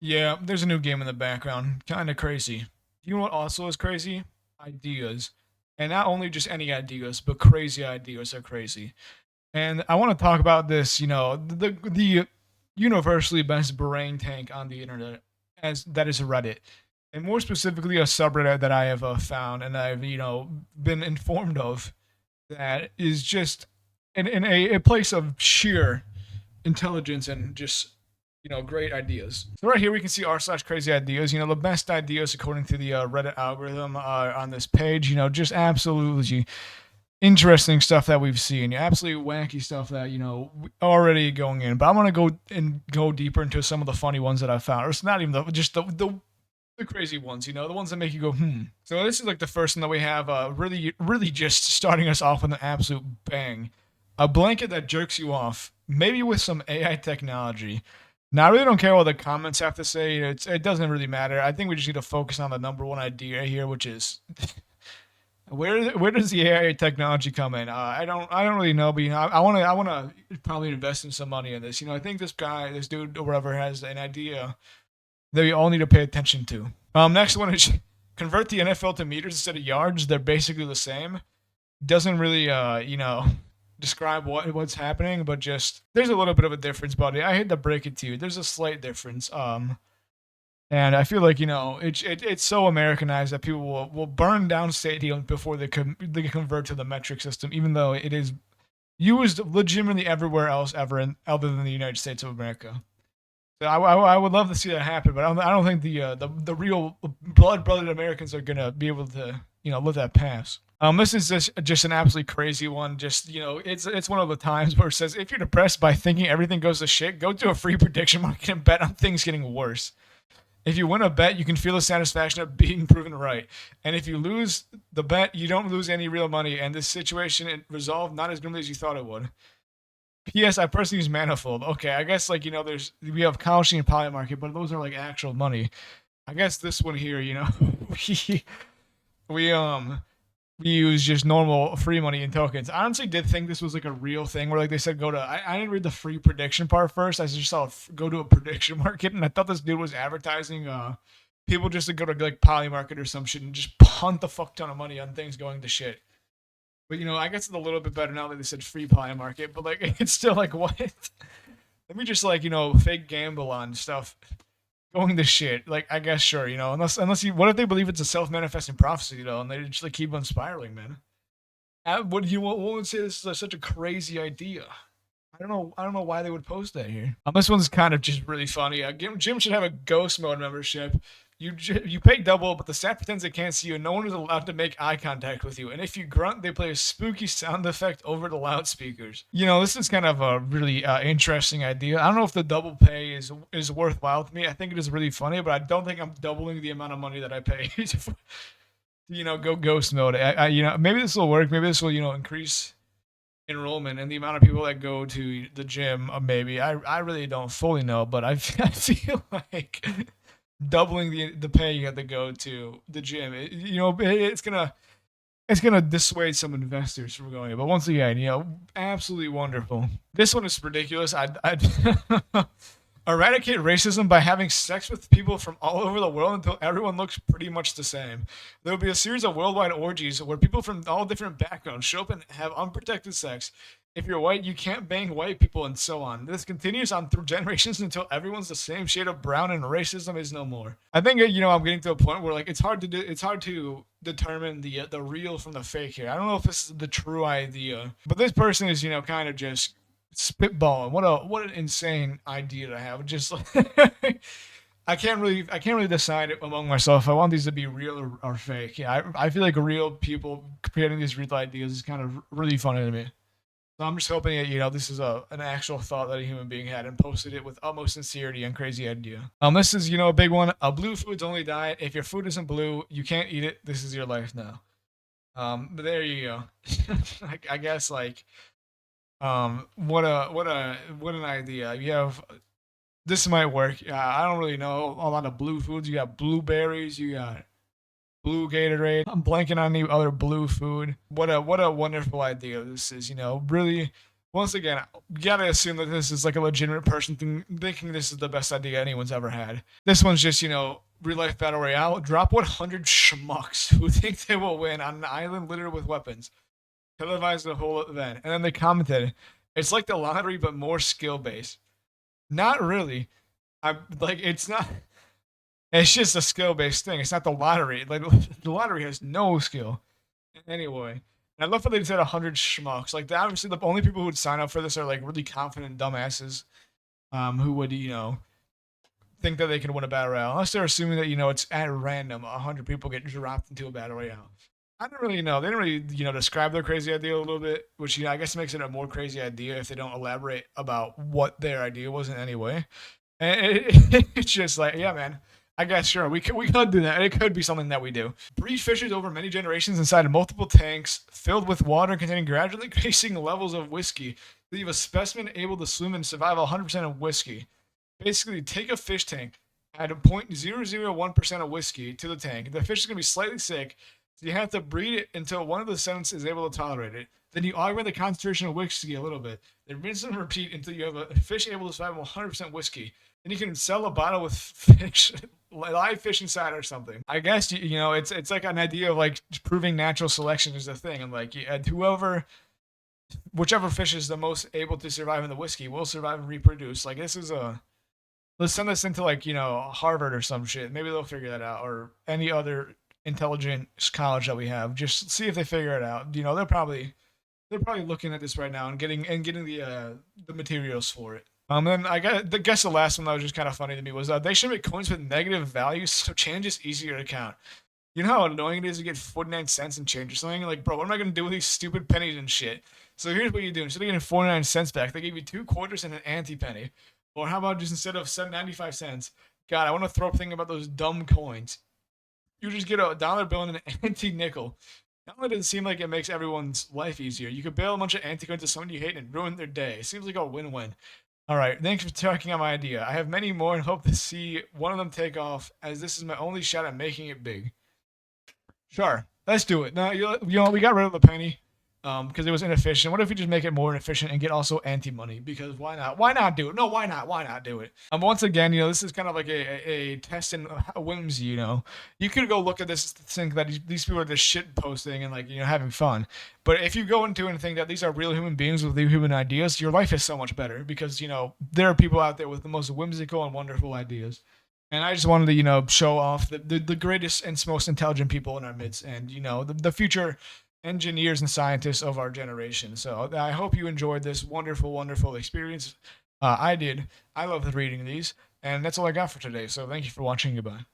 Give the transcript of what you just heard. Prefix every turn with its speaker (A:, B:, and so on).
A: Yeah, there's a new game in the background. Kind of crazy. You know what also is crazy? Ideas. And not only just any ideas, but crazy ideas are crazy. And I want to talk about this, the universally best brain tank on the internet, as that is Reddit. And more specifically a subreddit that I have found and I've, been informed of, that is just in a place of sheer intelligence and just great ideas. So right here we can see r/crazy ideas. The best ideas according to the Reddit algorithm on this page. Just absolutely interesting stuff that we've seen. Absolutely wacky stuff that already going in. But I want to go deeper into some of the funny ones that I found. Or it's not even just the crazy ones, the ones that make you go, hmm. So this is like the first one that we have, really, really just starting us off with an absolute bang. A blanket that jerks you off, maybe with some AI technology. Now, I really don't care what the comments have to say. It doesn't really matter. I think we just need to focus on the number one idea here, which is where does the AI technology come in? I don't really know, but I want to probably invest in some money in this. I think this dude or whatever has an idea that we all need to pay attention to. Next one is convert the NFL to meters instead of yards. They're basically the same. Doesn't really, describe what's happening, but just there's a little bit of a difference, buddy. I hate to break it to you. There's a slight difference. And I feel like it's so Americanized that people will burn down stadiums before they convert to the metric system, even though it is used legitimately everywhere else other than the United States of America. So I would love to see that happen, but I don't think the real blood-blooded Americans are gonna be able to let that pass. This is just an absolutely crazy one. Just it's one of the times where it says if you're depressed by thinking everything goes to shit, go to a free prediction market and bet on things getting worse. If you win a bet, you can feel the satisfaction of being proven right. And if you lose the bet, you don't lose any real money, and this situation resolved not as grimly as you thought it would. P.S. I personally use Manifold. Okay, I guess we have Kalshi and Polymarket, but those are like actual money. I guess this one here, we we um we use just normal free money and tokens. I honestly did think this was like a real thing where like they said go to. I didn't read the free prediction part first. I just saw go to a prediction market, and I thought this dude was advertising people just to go to like Polymarket or some shit and just punt the fuck ton of money on things going to shit. But I guess it's a little bit better now that they said free pie market. But like, it's still like what? Let me just like fake gamble on stuff going to shit. Like I guess sure, unless you, what if they believe it's a self manifesting prophecy, and they just like keep on spiraling, man. What would say this is such a crazy idea? I don't know why they would post that here. This one's kind of just really funny. Jim should have a ghost mode membership. You pay double, but the staff pretends they can't see you. No one is allowed to make eye contact with you. And if you grunt, they play a spooky sound effect over the loudspeakers. This is kind of a really interesting idea. I don't know if the double pay is worthwhile to me. I think it is really funny, but I don't think I'm doubling the amount of money that I pay to, go ghost mode. Maybe this will work. Maybe this will, increase enrollment and the amount of people that go to the gym. Maybe I really don't fully know, but I feel like doubling the pay you have to go to the gym, it's gonna dissuade some investors from going. But once again, absolutely wonderful. This one is ridiculous. I eradicate racism by having sex with people from all over the world until everyone looks pretty much the same. There will be a series of worldwide orgies where people from all different backgrounds show up and have unprotected sex. If you're white, you can't bang white people, and so on. This continues on through generations until everyone's the same shade of brown and racism is no more. I think I'm getting to a point where like it's hard to determine the real from the fake here. I don't know if this is the true idea, but this person is kind of just spitballing. What an insane idea to have. Just like, I can't really decide among myself if I want these to be real or fake. Yeah, I feel like real people creating these real ideas is kind of really funny to me. So I'm just hoping that this is an actual thought that a human being had and posted it with utmost sincerity and crazy idea. This is a big one. A blue food's only diet. If your food isn't blue, you can't eat it. This is your life now. But there you go. I guess like what an idea. You have this might work. I don't really know a lot of blue foods. You got blueberries. You got blue Gatorade. I'm blanking on any other blue food. What a wonderful idea this is. Really Once again, you gotta assume that this is like a legitimate person thinking this is the best idea anyone's ever had. This one's just, real life battle royale. Drop 100 schmucks who think they will win on an island littered with weapons. Televise the whole event. And then they commented, it's like the lottery, but more skill based. Not really. I'm like, it's not. It's just a skill based thing. It's not the lottery. Like, the lottery has no skill. Anyway, and I love how they said 100 schmucks. Like, obviously, the only people who would sign up for this are like really confident dumbasses, who would think that they can win a battle royale, unless they're assuming that it's at random 100 people get dropped into a battle royale. I don't really know. They didn't really describe their crazy idea a little bit, which I guess makes it a more crazy idea if they don't elaborate about what their idea was in any way. And it's just like, yeah, man. I guess sure we could do that. It could be something that we do. Breed fishes over many generations inside of multiple tanks filled with water containing gradually increasing levels of whiskey. Leave a specimen able to swim and survive 100% of whiskey. Basically, take a fish tank, add a 0.001% of whiskey to the tank. The fish is gonna be slightly sick, so you have to breed it until one of the descendants is able to tolerate it. Then you augment the concentration of whiskey a little bit. Then rinse and repeat until you have a fish able to survive 100% whiskey. Then you can sell a bottle with fish, live fish inside or something. I guess it's like an idea of like proving natural selection is a thing, and like whichever fish is the most able to survive in the whiskey will survive and reproduce. Like this is a let's send this into like Harvard or some shit. Maybe they'll figure that out, or any other intelligent college that we have. Just see if they figure it out. They're probably looking at this right now and getting the materials for it. Then I guess the last one that was just kind of funny to me was they should make coins with negative values so change is easier to count. You know how annoying it is to get 49 cents and change or something? Like, bro, what am I gonna do with these stupid pennies and shit? So here's what you do: instead of getting 49 cents back, they give you 2 quarters and an anti penny. Or how about just instead of 95 cents? God, I want to throw up thinking about those dumb coins. You just get a dollar bill and an anti nickel. Not only does it seem like it makes everyone's life easier, you could bail a bunch of anti coins to someone you hate and ruin their day. It seems like a win-win. All right, thanks for talking on my idea. I have many more and hope to see one of them take off, as this is my only shot at making it big. Sure, let's do it. Now, we got rid of the penny, because it was inefficient. What if we just make it more efficient and get also anti-money? Because why not? Why not do it? No, why not? Why not do it? Once again, this is kind of like a test in whimsy. You could go look at this and think that these people are just shit posting and like having fun. But if you go into it and think that these are real human beings with human ideas, your life is so much better because there are people out there with the most whimsical and wonderful ideas. And I just wanted to, show off the greatest and most intelligent people in our midst and, the future engineers and scientists of our generation. So I hope you enjoyed this wonderful, wonderful experience. I did. I loved reading these. And that's all I got for today. So thank you for watching. Goodbye.